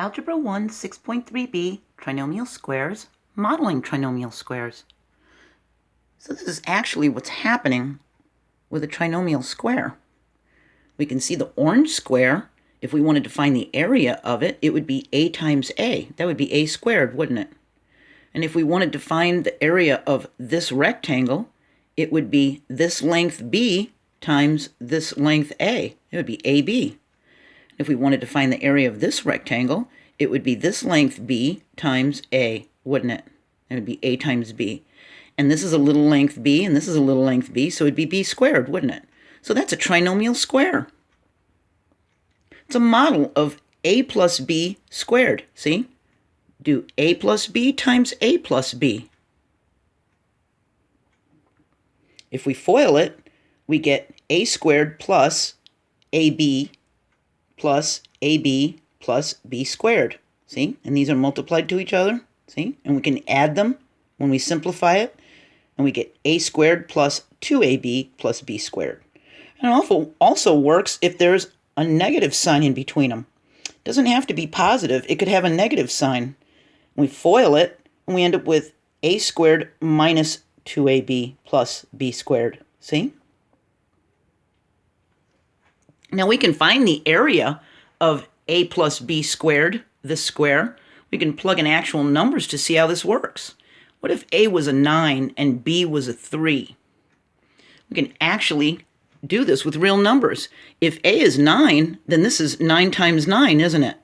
Algebra I 6.3b, Trinomial Squares, Modeling Trinomial Squares. So this is actually what's happening with a trinomial square. We can see the orange square. If we wanted to find the area of it, it would be a times a. That would be a squared, wouldn't it? And if we wanted to find the area of this rectangle, it would be this length b times this length a. It would be ab. If we wanted to find the area of this rectangle, it would be this length b times a, wouldn't it? It would be a times b. And this is a little length b, and this is a little length b, so it would be b squared, wouldn't it? So that's a trinomial square. It's a model of a plus b squared, see? Do a plus b times a plus b. If we FOIL it, we get a squared plus ab plus ab plus b squared. See? And these are multiplied to each other. See? And we can add them when we simplify it. And we get a squared plus 2ab plus b squared. And it also works if there's a negative sign in between them. It doesn't have to be positive. It could have a negative sign. We FOIL it, and we end up with a squared minus 2ab plus b squared. See? Now we can find the area of a plus b squared, this square. We can plug in actual numbers to see how this works. What if a was a 9 and b was a 3? We can actually do this with real numbers. If a is 9, then this is 9 times 9, isn't it?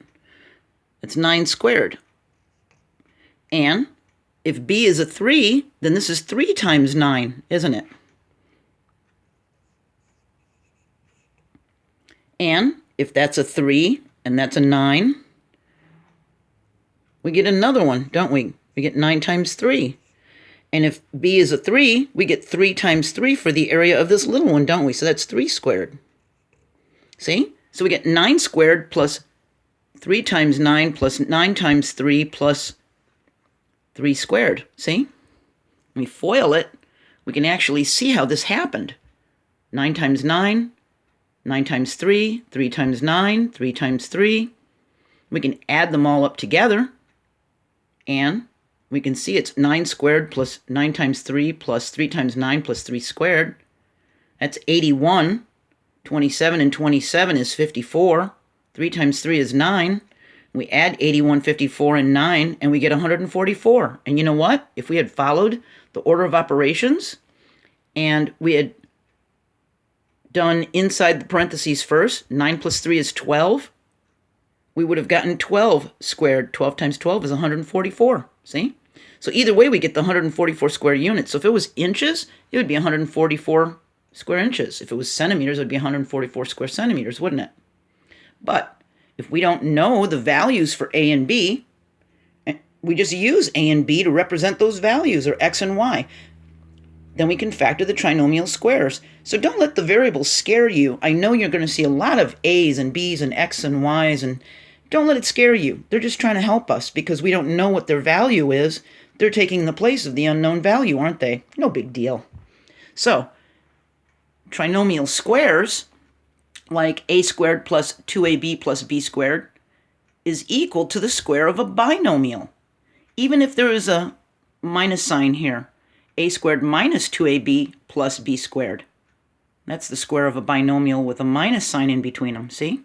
It's 9 squared. And if b is a 3, then this is 3 times 9, isn't it? And if that's a 3 and that's a 9, we get another one, don't we? We get 9 times 3. And if b is a 3, we get 3 times 3 for the area of this little one, don't we? So that's 3 squared. See? So we get 9 squared plus 3 times 9 plus 9 times 3 plus 3 squared. See? When we FOIL it, we can actually see how this happened. 9 times 9, 9 times 3, 3 times 9, 3 times 3. We can add them all up together, and we can see it's 9 squared plus 9 times 3 plus 3 times 9 plus 3 squared. That's 81. 27 and 27 is 54. 3 times 3 is 9. We add 81, 54, and 9, and we get 144. And you know what? If we had followed the order of operations, and we had done inside the parentheses first, 9 plus 3 is 12, we would have gotten 12 squared. 12 times 12 is 144. See? So either way, we get the 144 square units. So if it was inches, it would be 144 square inches. If it was centimeters, it would be 144 square centimeters, wouldn't it? But if we don't know the values for a and b, we just use a and b to represent those values, or x and y. Then we can factor the trinomial squares. So don't let the variables scare you. I know you're going to see a lot of a's and b's and x and y's, and don't let it scare you. They're just trying to help us because we don't know what their value is. They're taking the place of the unknown value, aren't they? No big deal. So, trinomial squares, like a squared plus 2ab plus b squared, is equal to the square of a binomial. Even if there is a minus sign here, a squared minus 2ab plus b squared. That's the square of a binomial with a minus sign in between them, see?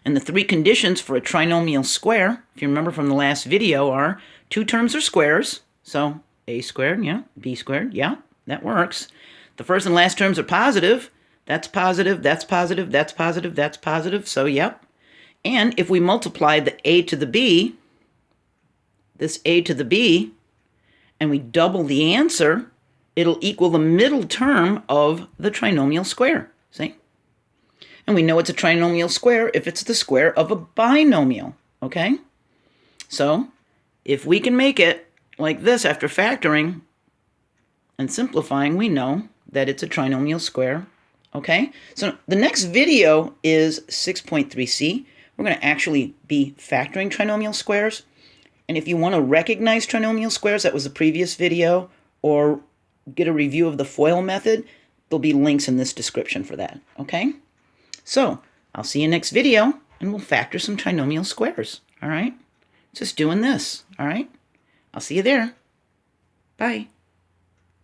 And the three conditions for a trinomial square, if you remember from the last video, are two terms are squares. So a squared, yeah, b squared, yeah, that works. The first and last terms are positive. That's positive, that's positive, that's positive, that's positive, so yep. And if we multiply the a to the b, this a to the b, and we double the answer, it'll equal the middle term of the trinomial square, see? And we know it's a trinomial square if it's the square of a binomial, okay? So, if we can make it like this after factoring and simplifying, we know that it's a trinomial square, okay? So, the next video is 6.3c. We're going to actually be factoring trinomial squares. And if you want to recognize trinomial squares, that was the previous video, or get a review of the FOIL method, there'll be links in this description for that, okay? So, I'll see you next video, and we'll factor some trinomial squares, all right? Just doing this, all right? I'll see you there. Bye.